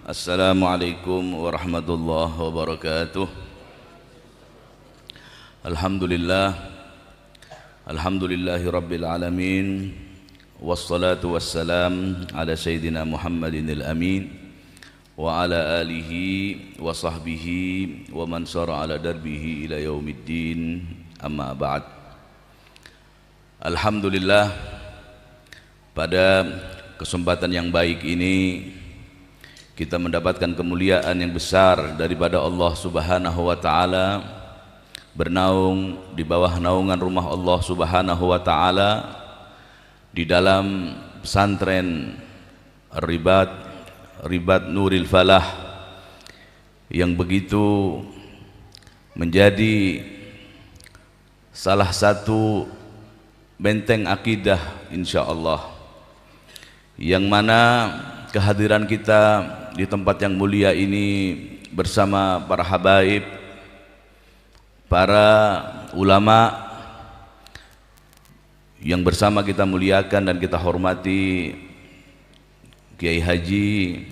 Assalamualaikum warahmatullahi wabarakatuh. Alhamdulillahi rabbil alamin. Wassalatu wassalam ala sayyidina Muhammadin al-amin wa ala alihi wa sahbihi wa man sara ala darbihi ila yaumiddin, amma ba'd. Alhamdulillah, pada kesempatan yang baik ini kita mendapatkan kemuliaan yang besar daripada Allah Subhanahu wa taala, bernaung di bawah naungan rumah Allah Subhanahu wa taala di dalam pesantren Ribat Nuril Falah yang begitu menjadi salah satu benteng akidah insyaallah, yang mana kehadiran kita di tempat yang mulia ini bersama para habaib, para ulama yang bersama kita muliakan dan kita hormati, Kiai Haji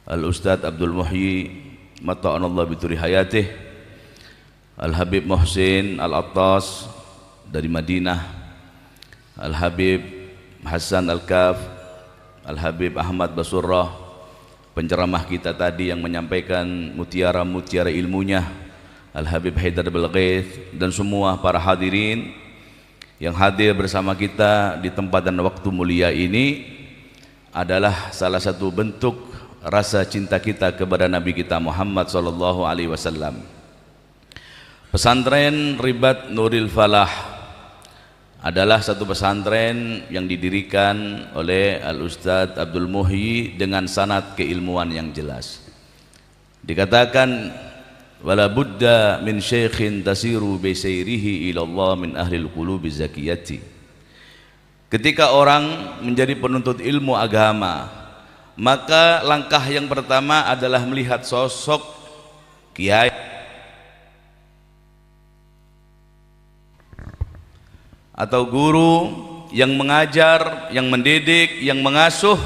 Al-Ustadz Abdul Muhyi Mata'anallah bituri hayatih, Al-Habib Muhsin Al-Attas dari Madinah, Al-Habib Hasan Al-Kaf, Al-Habib Ahmad Basurrah, penceramah kita tadi yang menyampaikan mutiara-mutiara ilmunya, Al-Habib Haidar Bilghith, dan semua para hadirin yang hadir bersama kita di tempat dan waktu mulia ini adalah salah satu bentuk rasa cinta kita kepada Nabi kita Muhammad SAW. Pesantren Ribat Nuril Falah adalah satu pesantren yang didirikan oleh Al-Ustadz Abdul Muhyi dengan sanad keilmuan yang jelas. Dikatakan wala budda min syaikhin tasiru bi sayrihi ila Allah min ahlil qulubi zakiyati. Ketika orang menjadi penuntut ilmu agama, maka langkah yang pertama adalah melihat sosok kiai atau guru yang mengajar, yang mendidik, yang mengasuh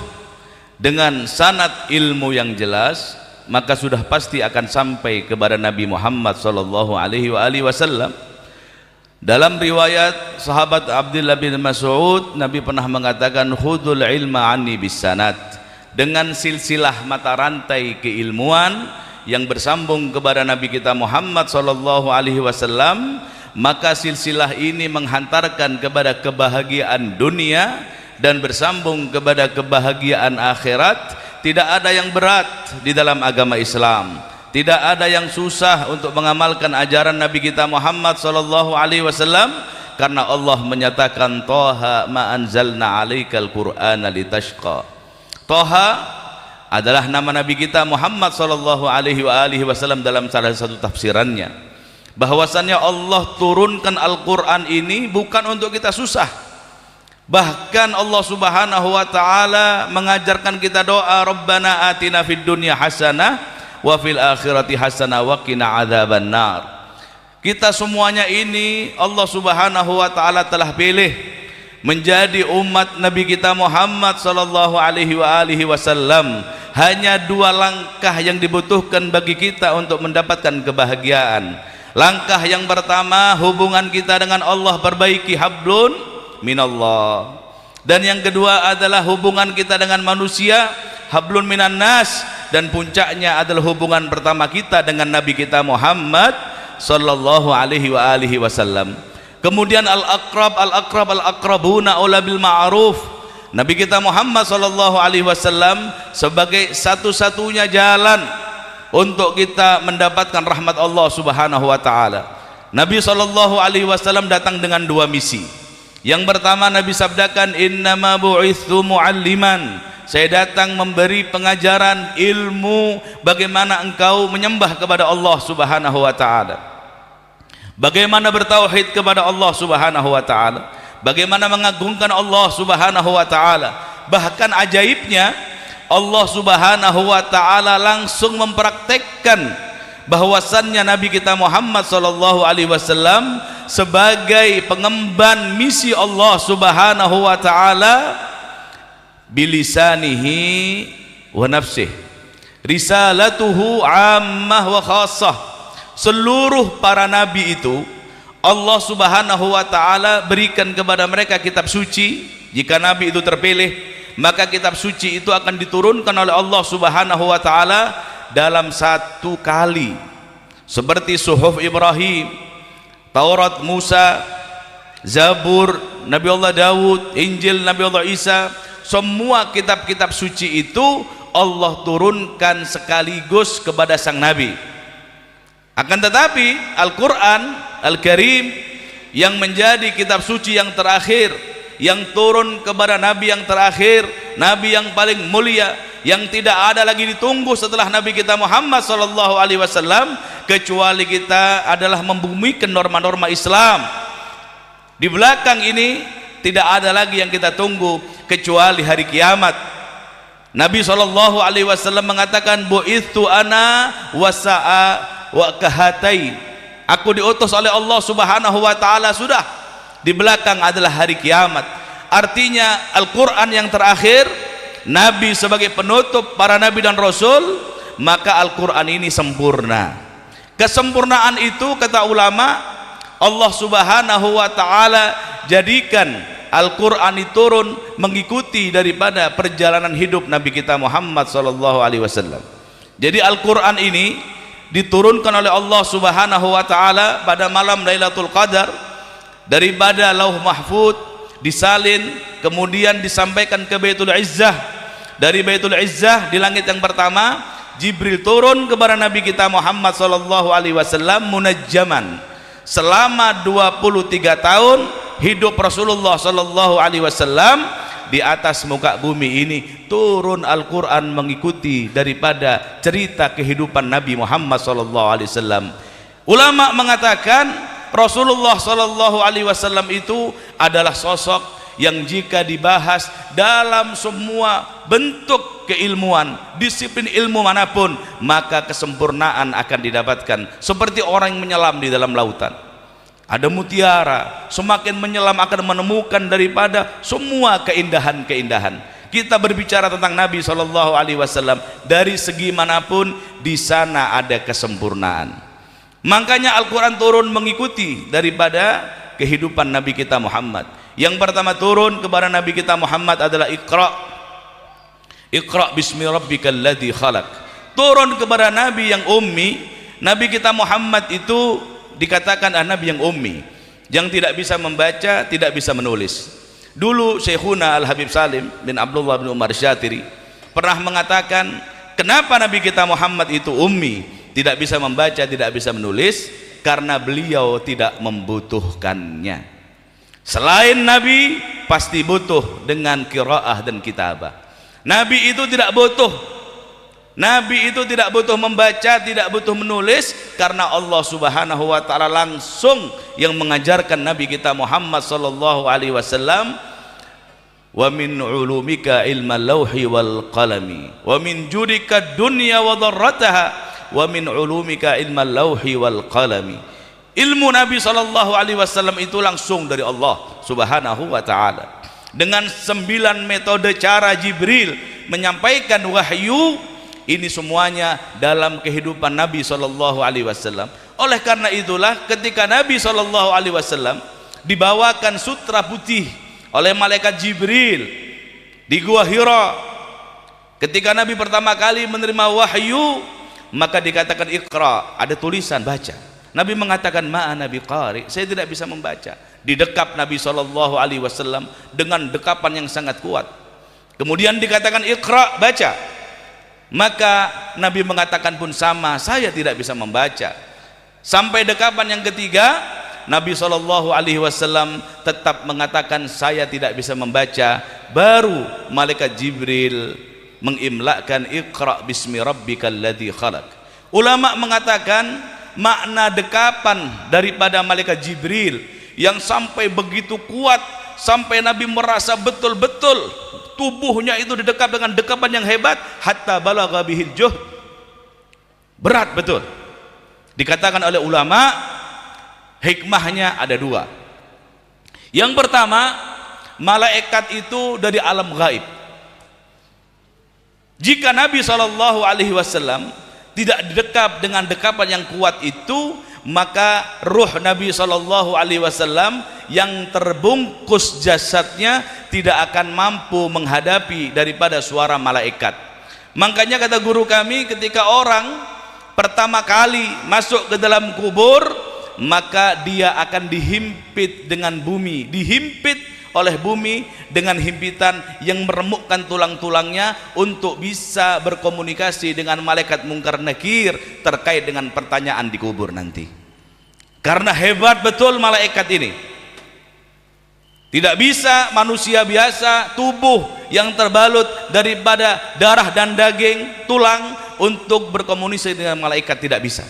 dengan sanad ilmu yang jelas, maka sudah pasti akan sampai kepada Nabi Muhammad sallallahu alaihi wasallam. Dalam riwayat sahabat Abdullah bin Mas'ud, Nabi pernah mengatakan khudul ilma anni bisanad, dengan silsilah mata rantai keilmuan yang bersambung kepada Nabi kita Muhammad sallallahu alaihi wasallam, maka silsilah ini menghantarkan kepada kebahagiaan dunia dan bersambung kepada kebahagiaan akhirat. Tidak ada yang berat di dalam agama Islam, tidak ada yang susah untuk mengamalkan ajaran Nabi kita Muhammad sallallahu alaihi wasallam, karena Allah menyatakan Toha ma anzalna alaikal qur'ana litashqa. Toha adalah nama Nabi kita Muhammad sallallahu alaihi wasallam dalam salah satu tafsirannya, bahwasannya Allah turunkan Al-Quran ini bukan untuk kita susah. Bahkan Allah Subhanahu wa ta'ala mengajarkan kita doa, Rabbana atina fid dunya hasanah wa fil akhirati hasanah wa qina adzabannar. Kita semuanya ini Allah Subhanahu wa ta'ala telah pilih menjadi umat Nabi kita Muhammad sallallahu alaihi wasallam. Hanya dua langkah yang dibutuhkan bagi kita untuk mendapatkan kebahagiaan. Langkah yang pertama, hubungan kita dengan Allah perbaiki, hablun minallah. Dan yang kedua adalah hubungan kita dengan manusia, hablun minan nas. Dan puncaknya adalah hubungan pertama kita dengan Nabi kita Muhammad sallallahu alaihi wasallam. Kemudian al-aqrabuna aula bil ma'ruf. Nabi kita Muhammad sallallahu alaihi wasallam sebagai satu-satunya jalan untuk kita mendapatkan rahmat Allah Subhanahu wa taala. Nabi sallallahu alaihi wasallam datang dengan dua misi. Yang pertama, Nabi sabdakan, innama bu'itsu mu'alliman. Saya datang memberi pengajaran ilmu bagaimana engkau menyembah kepada Allah Subhanahu wa taala, bagaimana bertauhid kepada Allah Subhanahu wa taala, bagaimana mengagungkan Allah Subhanahu wa taala. Bahkan ajaibnya, Allah Subhanahu wa taala langsung mempraktekkan bahwasannya Nabi kita Muhammad sallallahu alaihi wasallam sebagai pengemban misi Allah Subhanahu wa taala bilisanihi wa nafsih. Risalatuhu ammah wa khassah. Seluruh para nabi itu Allah Subhanahu wa taala berikan kepada mereka kitab suci. Jika nabi itu terpilih, maka kitab suci itu akan diturunkan oleh Allah Subhanahu wa taala dalam satu kali, seperti Suhuf Ibrahim, Taurat Musa, Zabur Nabi Allah Daud, Injil Nabi Allah Isa. Semua kitab-kitab suci itu Allah turunkan sekaligus kepada sang nabi. Akan tetapi Al-Quran Al-Karim yang menjadi kitab suci yang terakhir, yang turun kepada nabi yang terakhir, nabi yang paling mulia, yang tidak ada lagi ditunggu setelah nabi kita Muhammad sallallahu alaihi wasallam, kecuali kita adalah membumikan norma-norma Islam. Di belakang ini tidak ada lagi yang kita tunggu kecuali hari kiamat. Nabi sallallahu alaihi wasallam mengatakan, bu'ithu ana wasa'a wa kahatai. Aku diutus oleh Allah Subhanahu wa taala, sudah. Di belakang adalah hari kiamat. Artinya Al-Qur'an yang terakhir, nabi sebagai penutup para nabi dan rasul, maka Al-Qur'an ini sempurna. Kesempurnaan itu, kata ulama, Allah Subhanahu wa taala jadikan Al-Qur'an itu turun mengikuti daripada perjalanan hidup Nabi kita Muhammad sallallahu alaihi wasallam. Jadi Al-Qur'an ini diturunkan oleh Allah Subhanahu wa taala pada malam Lailatul Qadar daripada Lauh Mahfuz, disalin, kemudian disampaikan ke Baitul Izzah. Dari Baitul Izzah di langit yang pertama, Jibril turun kepada Nabi kita Muhammad sallallahu alaihi wasallam munajjaman. Selama 23 tahun hidup Rasulullah sallallahu alaihi wasallam di atas muka bumi ini, turun Al-Quran mengikuti daripada cerita kehidupan Nabi Muhammad sallallahu alaihi wasallam. Ulama mengatakan Rasulullah sallallahu alaihi wasallam itu adalah sosok yang jika dibahas dalam semua bentuk keilmuan, disiplin ilmu manapun, maka kesempurnaan akan didapatkan. Seperti orang yang menyelam di dalam lautan, ada mutiara, semakin menyelam akan menemukan daripada semua keindahan-keindahan. Kita berbicara tentang Nabi sallallahu alaihi wasallam, dari segi manapun di sana ada kesempurnaan. Makanya Al-Qur'an turun mengikuti daripada kehidupan Nabi kita Muhammad. Yang pertama turun kepada Nabi kita Muhammad adalah Iqra. Iqra bismi rabbikal ladzi khalaq. Turun kepada Nabi yang ummi. Nabi kita Muhammad itu dikatakan Nabi yang ummi, yang tidak bisa membaca, tidak bisa menulis. Dulu Syekhuna Al-Habib Salim bin Abdullah bin Umar Syatiri pernah mengatakan, kenapa Nabi kita Muhammad itu ummi, tidak bisa membaca, tidak bisa menulis? Karena beliau tidak membutuhkannya. Selain Nabi pasti butuh dengan qiraah dan kitabah. Nabi itu tidak butuh. Nabi itu tidak butuh membaca, tidak butuh menulis, karena Allah Subhanahu wa taala langsung yang mengajarkan Nabi kita Muhammad sallallahu alaihi wasallam, wa min ulumika ilmal lauhi wal qalami wa min judika dunya wa dharrataha wa min ulumika ilmal lauhi wal qalami. Ilmu Nabi sallallahu alaihi wasallam itu langsung dari Allah Subhanahu wa taala. Dengan 9 metode cara Jibril menyampaikan wahyu, ini semuanya dalam kehidupan Nabi sallallahu alaihi wasallam. Oleh karena itulah ketika Nabi sallallahu alaihi wasallam dibawakan sutra putih oleh malaikat Jibril di Gua Hira, ketika Nabi pertama kali menerima wahyu, maka dikatakan Iqra, ada tulisan baca. Nabi mengatakan ma'ana biqari, saya tidak bisa membaca. Didekap Nabi sallallahu alaihi wasallam dengan dekapan yang sangat kuat. Kemudian dikatakan Iqra, baca. Maka Nabi mengatakan pun sama, saya tidak bisa membaca. Sampai dekapan yang ketiga, Nabi sallallahu alaihi wasallam tetap mengatakan saya tidak bisa membaca. Baru malaikat Jibril mengimlakan Iqra bismi rabbikal ladzi khalaq. Ulama mengatakan makna dekapan daripada malaikat Jibril yang sampai begitu kuat, sampai Nabi merasa betul-betul tubuhnya itu didekap dengan dekapan yang hebat, hatta balagha bihil juhd, berat betul. Dikatakan oleh ulama hikmahnya ada 2. Yang pertama, malaikat itu dari alam gaib. Jika Nabi SAW tidak didekap dengan dekapan yang kuat itu, maka ruh Nabi SAW yang terbungkus jasadnya tidak akan mampu menghadapi daripada suara malaikat. Makanya kata guru kami, ketika orang pertama kali masuk ke dalam kubur, maka dia akan dihimpit dengan bumi, dihimpit oleh bumi dengan himpitan yang meremukkan tulang-tulangnya untuk bisa berkomunikasi dengan malaikat mungkar nakir terkait dengan pertanyaan di kubur nanti. Karena hebat betul malaikat ini. Tidak bisa manusia biasa, tubuh yang terbalut daripada darah dan daging, tulang, untuk berkomunikasi dengan malaikat, tidak bisa.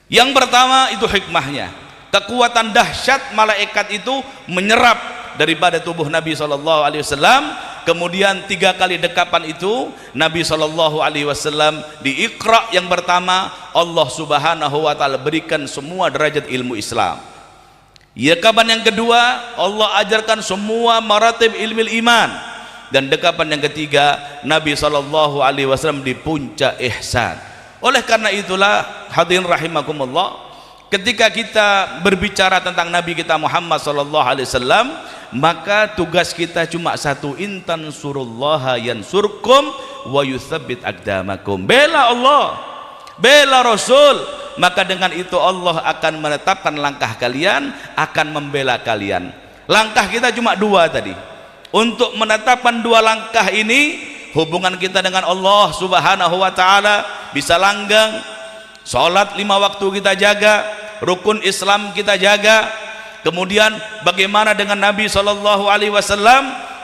Yang pertama itu hikmahnya, kekuatan dahsyat malaikat itu menyerap daripada tubuh Nabi SAW. Kemudian 3 kali dekapan itu Nabi SAW di Iqra yang pertama, Allah Subhanahu wa ta'ala berikan semua derajat ilmu Islam. Dekapan yang kedua, Allah ajarkan semua maratib ilmu iman. Dan dekapan yang ketiga, Nabi SAW di puncak ihsan. Oleh karena itulah hadirin rahimakumullah, ketika kita berbicara tentang Nabi kita Muhammad SAW, maka tugas kita cuma satu, intan surullaha yansurkum wa yuthabbit aqdamakum. Bela Allah, bela Rasul, maka dengan itu Allah akan menetapkan langkah kalian, akan membela kalian. Langkah kita cuma 2 tadi. Untuk menetapkan 2 langkah ini, hubungan kita dengan Allah Subhanahu wa ta'ala bisa langgang. Salat 5 waktu kita jaga, rukun Islam kita jaga. Kemudian bagaimana dengan Nabi SAW?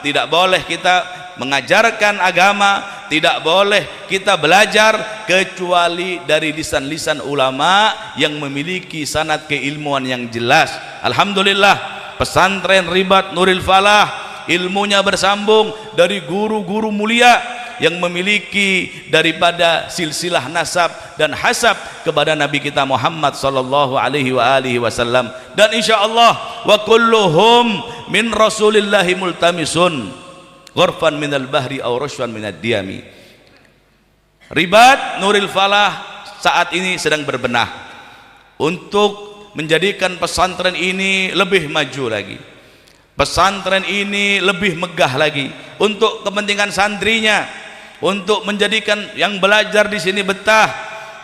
Tidak boleh kita mengajarkan agama, tidak boleh kita belajar kecuali dari lisan-lisan ulama yang memiliki sanad keilmuan yang jelas. Alhamdulillah, pesantren Ribat Nuril Falah ilmunya bersambung dari guru-guru mulia yang memiliki daripada silsilah nasab dan hasab kepada Nabi kita Muhammad sallallahu alaihi wasallam. Dan insyaallah wa kulluhum min rasulillahi multamisun ghurfan minal bahri aw rashwan minad diyami. Ribat Nuril Falah saat ini sedang berbenah untuk menjadikan pesantren ini lebih maju lagi, pesantren ini lebih megah lagi untuk kepentingan santrinya, untuk menjadikan yang belajar di sini betah,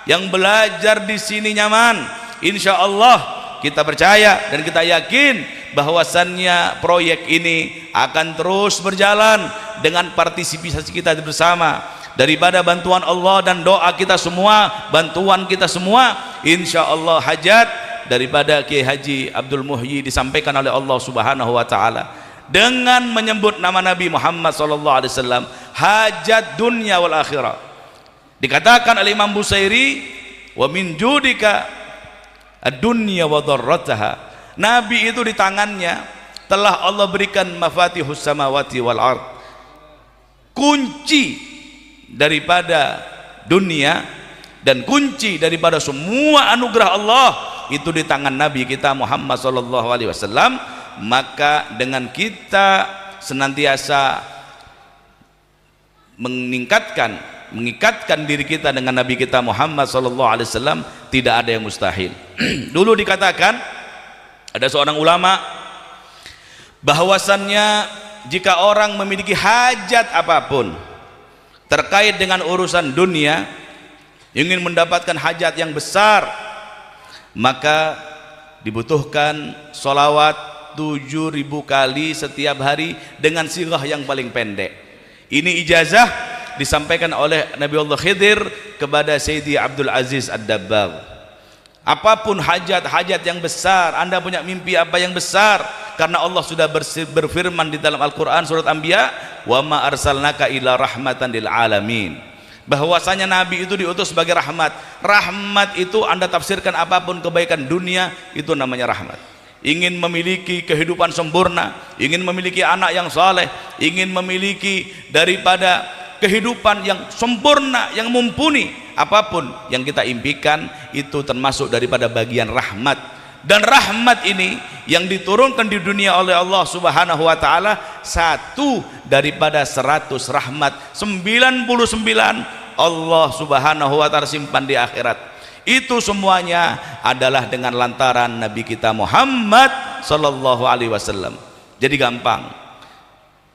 yang belajar di sini nyaman. Insya Allah kita percaya dan kita yakin bahwasannya proyek ini akan terus berjalan dengan partisipasi kita bersama, daripada bantuan Allah dan doa kita semua, bantuan kita semua. Insya Allah hajat daripada Kiai Haji Abdul Muhyi disampaikan oleh Allah Subhanahu wa ta'ala dengan menyebut nama Nabi Muhammad SAW, hajat dunia wal akhirah. Dikatakan oleh Imam Busairi, wa min judika ad-dunya wa dharrataha. Nabi itu di tangannya telah Allah berikan mafatihus samawati wal ard, kunci daripada dunia dan kunci daripada semua anugerah Allah itu di tangan Nabi kita Muhammad SAW. Maka dengan kita senantiasa mengikatkan diri kita dengan Nabi kita Muhammad SAW, tidak ada yang mustahil. Dulu dikatakan ada seorang ulama bahwasannya jika orang memiliki hajat apapun terkait dengan urusan dunia, ingin mendapatkan hajat yang besar, maka dibutuhkan sholawat 7.000 kali setiap hari dengan sirah yang paling pendek. Ini ijazah disampaikan oleh Nabi Allah Khidir kepada Sayyidi Abdul Aziz Ad-Dabbagh. Apapun hajat-hajat yang besar, Anda punya mimpi apa yang besar, karena Allah sudah berfirman di dalam Al-Quran surat Anbiya, wa ma arsalnaka illa rahmatan lil alamin, bahwasanya Nabi itu diutus sebagai rahmat. Rahmat itu Anda tafsirkan apapun kebaikan dunia, itu namanya rahmat. Ingin memiliki kehidupan sempurna, ingin memiliki anak yang saleh, ingin memiliki daripada kehidupan yang sempurna, yang mumpuni, apapun yang kita impikan itu termasuk daripada bagian rahmat. Dan rahmat ini yang diturunkan di dunia oleh Allah Subhanahu wa taala satu daripada 100 rahmat, 99 Allah Subhanahu wa taala simpan di akhirat. Itu semuanya adalah dengan lantaran Nabi kita Muhammad sallallahu alaihi wasallam. Jadi gampang,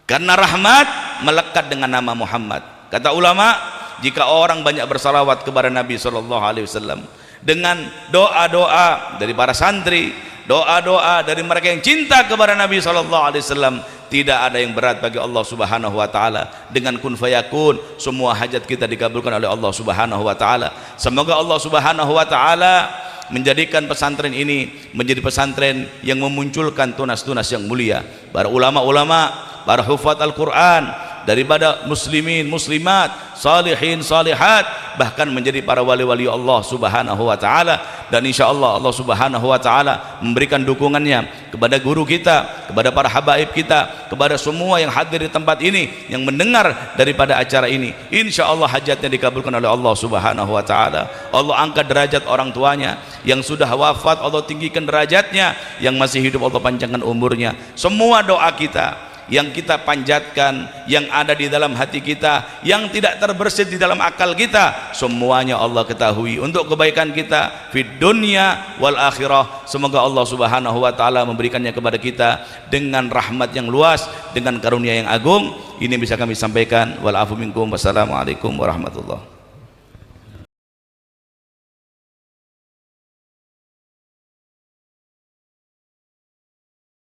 karena rahmat melekat dengan nama Muhammad. Kata ulama, jika orang banyak bersalawat kepada Nabi sallallahu alaihi wasallam dengan doa-doa dari para santri, doa-doa dari mereka yang cinta kepada Nabi sallallahu alaihi wasallam, tidak ada yang berat bagi Allah Subhanahu wa taala. Dengan kun fayakun semua hajat kita dikabulkan oleh Allah Subhanahu wa taala. Semoga Allah Subhanahu wa taala menjadikan pesantren ini menjadi pesantren yang memunculkan tunas-tunas yang mulia, para ulama-ulama, para hufaz Al-Qur'an, daripada muslimin, muslimat, salihin, salihat, bahkan menjadi para wali-wali Allah Subhanahu wa taala. Dan insyaallah Allah Subhanahu wa taala memberikan dukungannya kepada guru kita, kepada para habaib kita, kepada semua yang hadir di tempat ini, yang mendengar daripada acara ini. Insyaallah hajatnya dikabulkan oleh Allah Subhanahu wa taala. Allah angkat derajat orang tuanya yang sudah wafat, Allah tinggikan derajatnya, yang masih hidup Allah panjangkan umurnya. Semua doa kita yang kita panjatkan, yang ada di dalam hati kita, yang tidak terbersit di dalam akal kita, semuanya Allah ketahui untuk kebaikan kita fid dunya wal akhirah. Semoga Allah Subhanahu wa taala memberikannya kepada kita dengan rahmat yang luas, dengan karunia yang agung. Ini bisa kami sampaikan. Wal afu minkum. Wassalamualaikum warahmatullahi